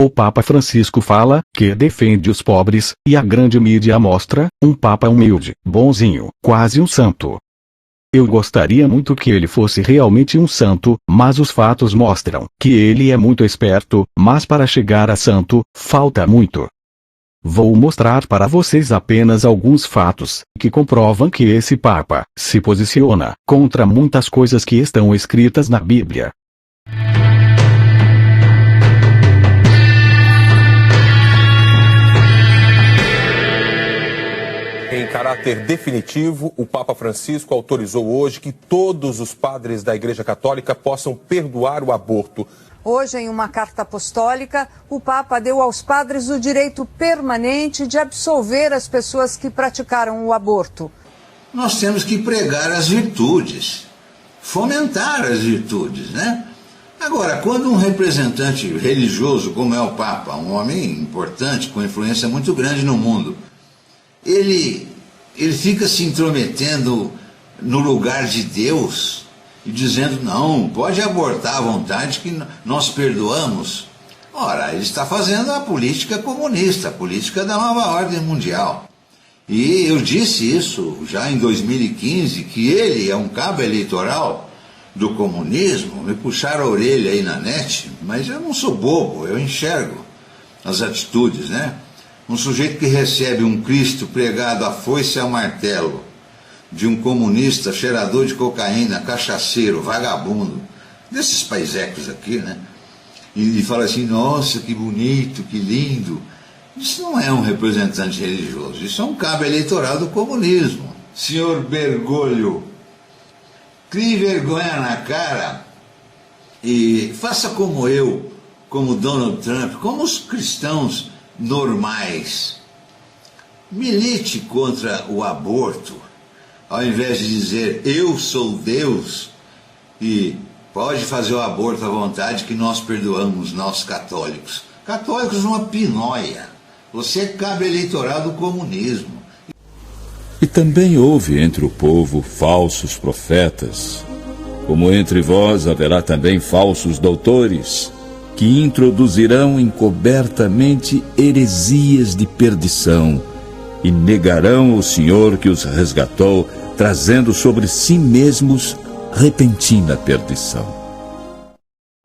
o Papa Francisco fala que defende os pobres, e a grande mídia mostra um Papa humilde, bonzinho, quase um santo. Eu gostaria muito que ele fosse realmente um santo, mas os fatos mostram que ele é muito esperto, mas para chegar a santo, falta muito. Vou mostrar para vocês apenas alguns fatos que comprovam que esse Papa se posiciona contra muitas coisas que estão escritas na Bíblia. Em caráter definitivo, o Papa Francisco autorizou hoje que todos os padres da Igreja Católica possam perdoar o aborto. Hoje, em uma carta apostólica, o Papa deu aos padres o direito permanente de absolver as pessoas que praticaram o aborto. Nós temos que pregar as virtudes, fomentar as virtudes, né? Agora, quando um representante religioso, como é o Papa, um homem importante, com influência muito grande no mundo, ele fica se intrometendo no lugar de Deus e dizendo, não, pode abortar à vontade que nós perdoamos. Ora, ele está fazendo a política comunista, a política da nova ordem mundial. E eu disse isso já em 2015, que ele é um cabo eleitoral do comunismo. Me puxaram a orelha aí na net, mas eu não sou bobo, eu enxergo as atitudes, né? Um sujeito que recebe um Cristo pregado à foice e a martelo, de um comunista, cheirador de cocaína, cachaceiro, vagabundo, desses paisecos aqui, né? E fala assim, nossa, que bonito, que lindo. Isso não é um representante religioso, isso é um cabo eleitoral do comunismo. Senhor Bergoglio, crie vergonha na cara e faça como eu, como Donald Trump, como os cristãos normais. Milite contra o aborto, ao invés de dizer eu sou Deus e pode fazer o aborto à vontade que nós perdoamos, nós católicos. Católicos uma pinóia. Você é cabo eleitoral do comunismo. E também houve entre o povo falsos profetas, como entre vós haverá também falsos doutores, que introduzirão encobertamente heresias de perdição, e negarão o Senhor que os resgatou, trazendo sobre si mesmos repentina perdição.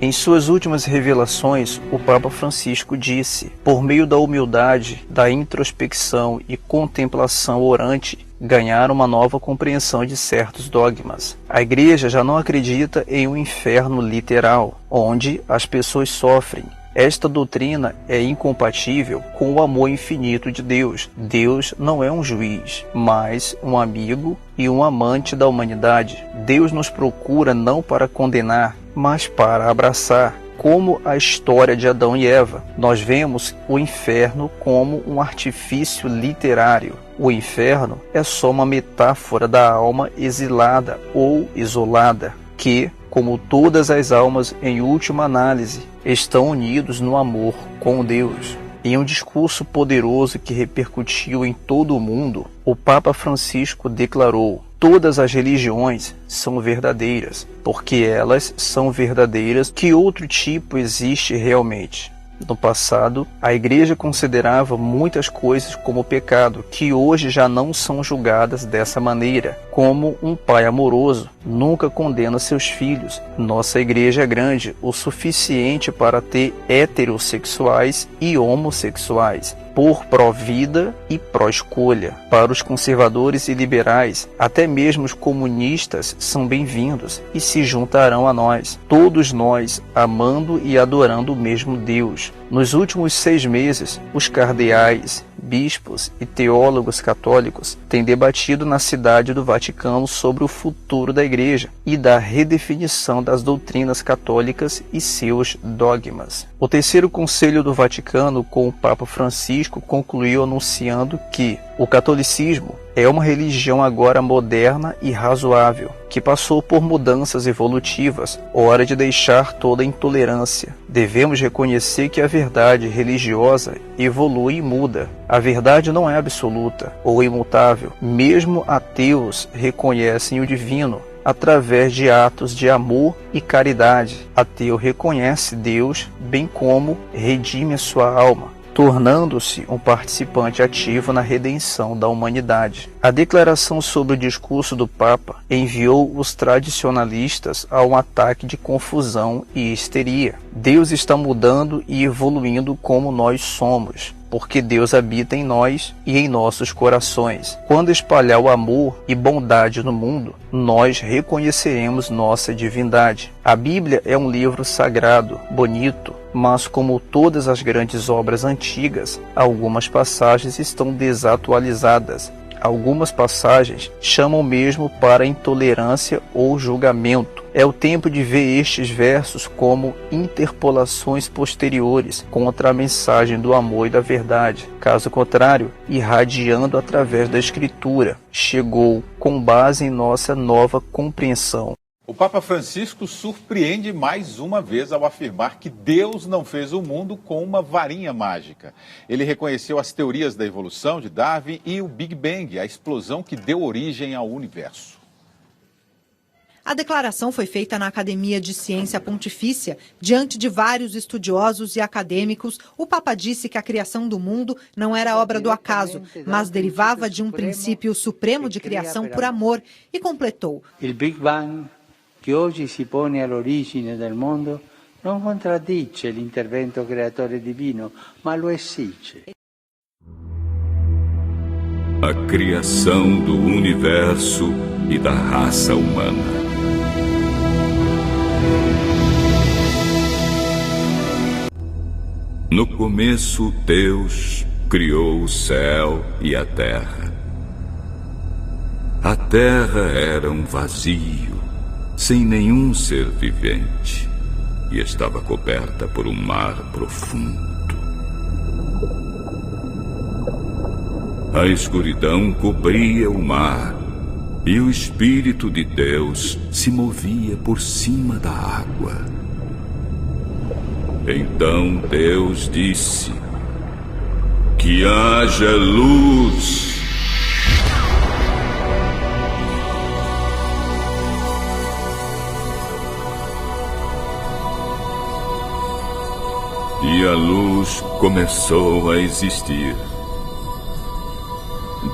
Em suas últimas revelações, o Papa Francisco disse, por meio da humildade, da introspecção e contemplação orante, ganhar uma nova compreensão de certos dogmas. A Igreja já não acredita em um inferno literal, onde as pessoas sofrem. Esta doutrina é incompatível com o amor infinito de Deus. Deus não é um juiz, mas um amigo e um amante da humanidade. Deus nos procura não para condenar, mas para abraçar. Como a história de Adão e Eva, nós vemos o inferno como um artifício literário. O inferno é só uma metáfora da alma exilada ou isolada, que, como todas as almas em última análise, estão unidos no amor com Deus. Em um discurso poderoso que repercutiu em todo o mundo, o Papa Francisco declarou: todas as religiões são verdadeiras, porque elas são verdadeiras. Que outro tipo existe realmente? No passado, a Igreja considerava muitas coisas como pecado, que hoje já não são julgadas dessa maneira. Como um pai amoroso nunca condena seus filhos. Nossa Igreja é grande o suficiente para ter heterossexuais e homossexuais, por pró-vida e pró-escolha. Para os conservadores e liberais, até mesmo os comunistas são bem-vindos e se juntarão a nós, todos nós amando e adorando o mesmo Deus. Nos últimos 6 meses, os cardeais, bispos e teólogos católicos têm debatido na cidade do Vaticano sobre o futuro da Igreja e da redefinição das doutrinas católicas e seus dogmas. O terceiro Concílio do Vaticano, com o Papa Francisco, concluiu anunciando que o catolicismo é uma religião agora moderna e razoável, que passou por mudanças evolutivas. Hora de deixar toda a intolerância. Devemos reconhecer que a verdade religiosa evolui e muda. A verdade não é absoluta ou imutável. Mesmo ateus reconhecem o divino através de atos de amor e caridade. Ateu reconhece Deus, bem como redime a sua alma, tornando-se um participante ativo na redenção da humanidade. A declaração sobre o discurso do Papa enviou os tradicionalistas a um ataque de confusão e histeria. Deus está mudando e evoluindo como nós somos, porque Deus habita em nós e em nossos corações. Quando espalhar o amor e bondade no mundo, nós reconheceremos nossa divindade. A Bíblia é um livro sagrado, bonito, mas como todas as grandes obras antigas, algumas passagens estão desatualizadas. Algumas passagens chamam mesmo para intolerância ou julgamento. É o tempo de ver estes versos como interpolações posteriores contra a mensagem do amor e da verdade. Caso contrário, irradiando através da Escritura, chegou com base em nossa nova compreensão. O Papa Francisco surpreende mais uma vez ao afirmar que Deus não fez o mundo com uma varinha mágica. Ele reconheceu as teorias da evolução de Darwin e o Big Bang, a explosão que deu origem ao universo. A declaração foi feita na Academia de Ciência Pontifícia. Diante de vários estudiosos e acadêmicos, o Papa disse que a criação do mundo não era obra do acaso, mas derivava de um princípio supremo de criação por amor, e completou: o Big Bang, que hoje se põe all'origine del mondo, non contraddice l'intervento creatore divino, ma lo esige. A criação do universo e da raça humana. No começo, Deus criou o céu e a terra. A terra era um vazio, sem nenhum ser vivente, e estava coberta por um mar profundo. A escuridão cobria o mar, e o Espírito de Deus se movia por cima da água. Então Deus disse: que haja luz. E a luz começou a existir.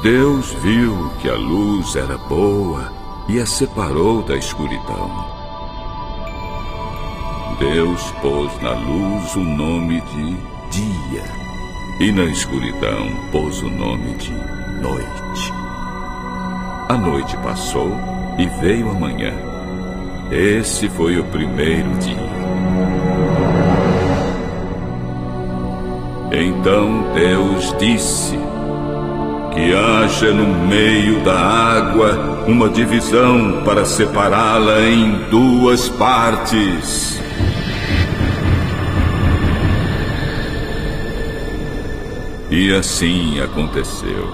Deus viu que a luz era boa e a separou da escuridão. Deus pôs na luz o nome de dia e na escuridão pôs o nome de noite. A noite passou e veio a manhã. Esse foi o primeiro dia. Então Deus disse: que haja no meio da água uma divisão para separá-la em duas partes. E assim aconteceu.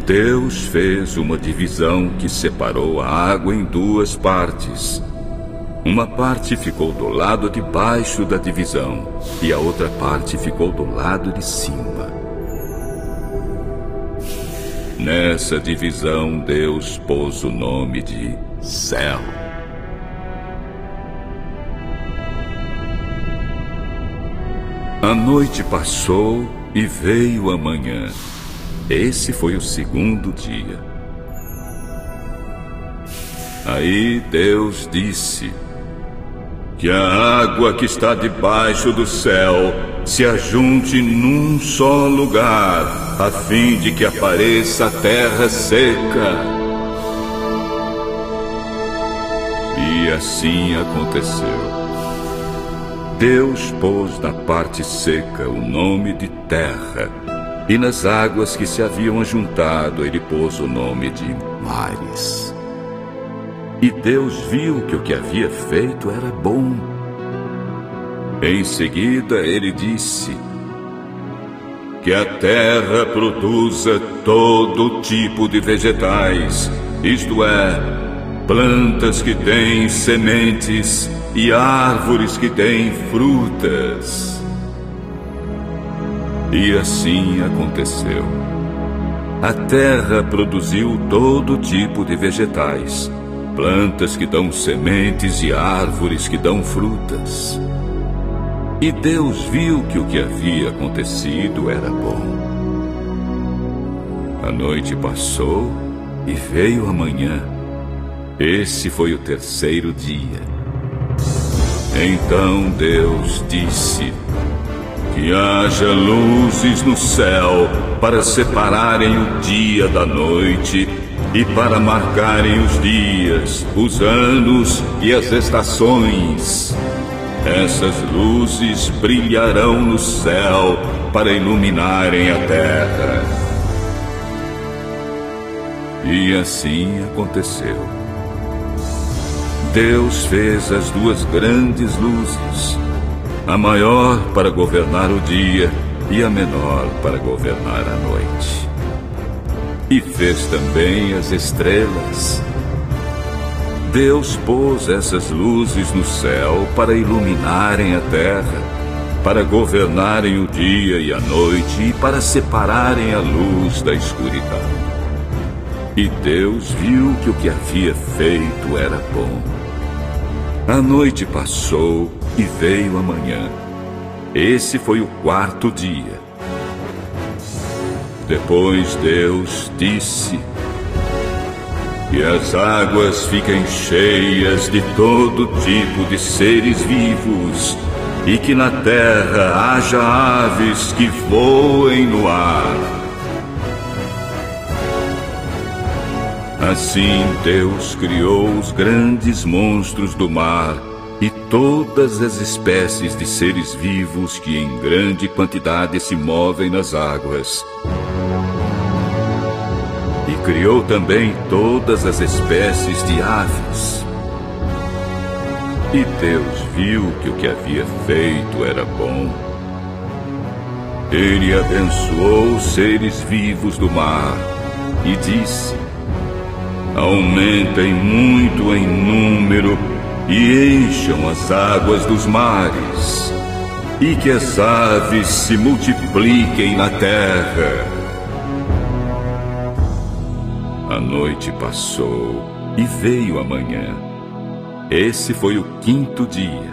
Deus fez uma divisão que separou a água em duas partes. Uma parte ficou do lado de baixo da divisão e a outra parte ficou do lado de cima. Nessa divisão, Deus pôs o nome de céu. A noite passou e veio a manhã. Esse foi o segundo dia. Aí Deus disse: que a água que está debaixo do céu se ajunte num só lugar, a fim de que apareça a terra seca. E assim aconteceu. Deus pôs na parte seca o nome de terra, e nas águas que se haviam ajuntado ele pôs o nome de mares. E Deus viu que o que havia feito era bom. Em seguida ele disse: que a terra produza todo tipo de vegetais, isto é, plantas que têm sementes e árvores que têm frutas. E assim aconteceu. A terra produziu todo tipo de vegetais, plantas que dão sementes e árvores que dão frutas. E Deus viu que o que havia acontecido era bom. A noite passou e veio a manhã. Esse foi o terceiro dia. Então Deus disse: que haja luzes no céu para separarem o dia da noite e para marcarem os dias, os anos e as estações. Essas luzes brilharão no céu para iluminarem a terra. E assim aconteceu. Deus fez as duas grandes luzes, a maior para governar o dia e a menor para governar a noite. E fez também as estrelas. Deus pôs essas luzes no céu para iluminarem a terra, para governarem o dia e a noite e para separarem a luz da escuridão. E Deus viu que o que havia feito era bom. A noite passou e veio a manhã. Esse foi o quarto dia. Depois Deus disse: que as águas fiquem cheias de todo tipo de seres vivos e que na terra haja aves que voem no ar. Assim Deus criou os grandes monstros do mar e todas as espécies de seres vivos que em grande quantidade se movem nas águas. E criou também todas as espécies de aves. E Deus viu que o que havia feito era bom. Ele abençoou os seres vivos do mar e disse: aumentem muito em número e encham as águas dos mares, e que as aves se multipliquem na terra. A noite passou e veio a manhã. Esse foi o quinto dia.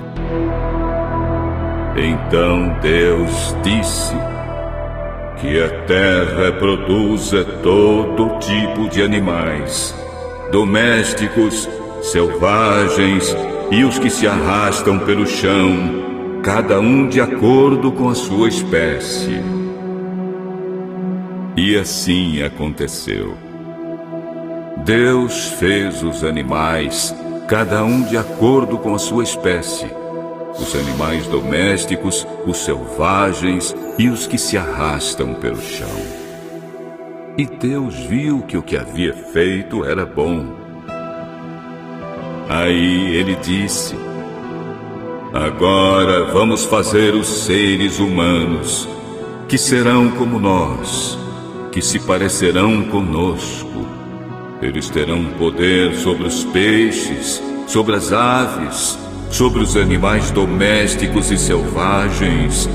Então Deus disse: que a terra produza todo tipo de animais, domésticos, selvagens e os que se arrastam pelo chão, cada um de acordo com a sua espécie. E assim aconteceu. Deus fez os animais, cada um de acordo com a sua espécie, os animais domésticos, os selvagens e os que se arrastam pelo chão. E Deus viu que o que havia feito era bom. Aí ele disse: agora vamos fazer os seres humanos, que serão como nós, que se parecerão conosco. Eles terão poder sobre os peixes, sobre as aves, sobre os animais domésticos e selvagens,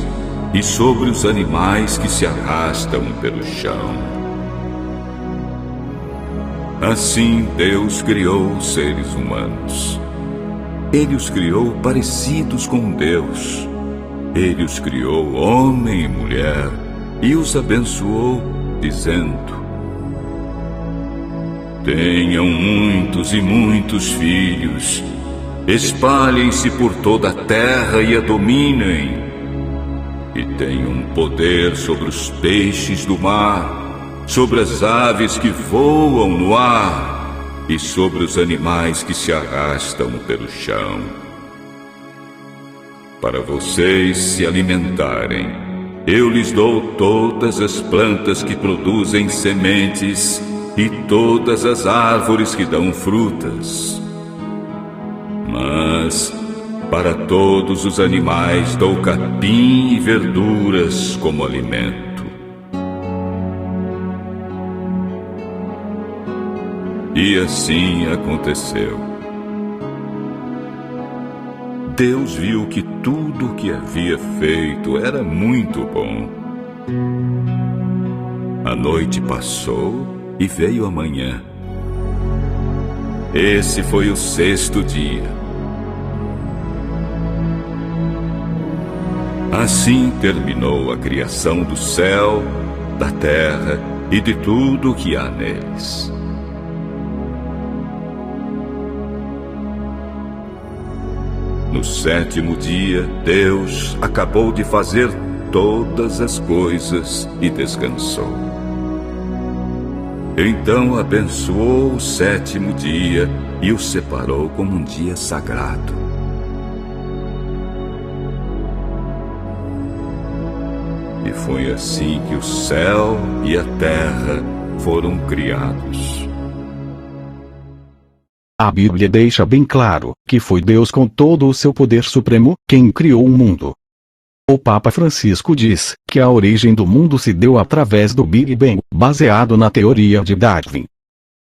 e sobre os animais que se arrastam pelo chão. Assim Deus criou os seres humanos. Ele os criou parecidos com Deus. Ele os criou homem e mulher, e os abençoou, dizendo: tenham muitos e muitos filhos, espalhem-se por toda a terra e a dominem, e tenham poder sobre os peixes do mar, sobre as aves que voam no ar e sobre os animais que se arrastam pelo chão. Para vocês se alimentarem, eu lhes dou todas as plantas que produzem sementes e todas as árvores que dão frutas. Mas para todos os animais dou capim e verduras como alimento. E assim aconteceu. Deus viu que tudo o que havia feito era muito bom. A noite passou e veio a manhã. Esse foi o 6º dia. Assim terminou a criação do céu, da terra e de tudo o que há neles. No 7º dia, Deus acabou de fazer todas as coisas e descansou. Então abençoou o 7º dia e o separou como um dia sagrado. E foi assim que o céu e a terra foram criados. A Bíblia deixa bem claro que foi Deus com todo o seu poder supremo quem criou o mundo. O Papa Francisco diz que a origem do mundo se deu através do Big Bang, baseado na teoria de Darwin.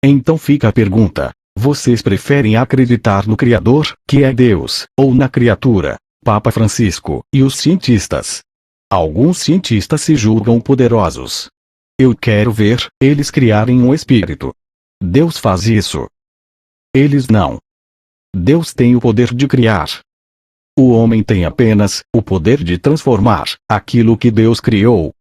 Então fica a pergunta: vocês preferem acreditar no Criador, que é Deus, ou na criatura, Papa Francisco, e os cientistas? Alguns cientistas se julgam poderosos. Eu quero ver eles criarem um espírito. Deus faz isso. Eles não. Deus tem o poder de criar. O homem tem apenas o poder de transformar aquilo que Deus criou.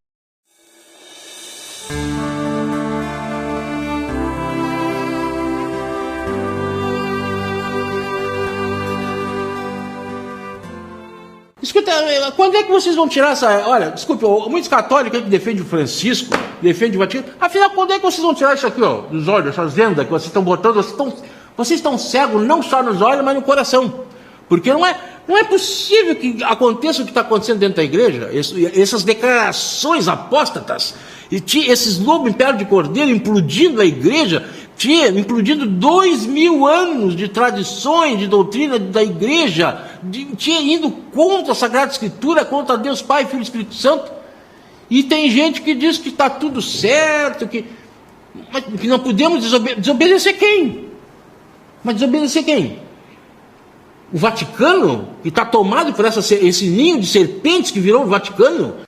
Escuta, quando é que vocês vão tirar essa... Olha, desculpe, muitos católicos que defendem o Francisco, defendem o Vaticano, afinal, quando é que vocês vão tirar isso aqui, ó, dos olhos, essas vendas que vocês estão botando, vocês estão cegos não só nos olhos, mas no coração. Porque não é possível que aconteça o que está acontecendo dentro da igreja, essas declarações apóstatas, e esses lobos em pele de cordeiro implodindo a igreja, implodindo 2000 anos de tradições, de doutrina da igreja, indo contra a Sagrada Escritura, contra Deus Pai, Filho e Espírito Santo. E tem gente que diz que está tudo certo, que não podemos desobedecer quem? Mas desobedecer quem? O Vaticano, que está tomado por esse ninho de serpentes que virou o Vaticano?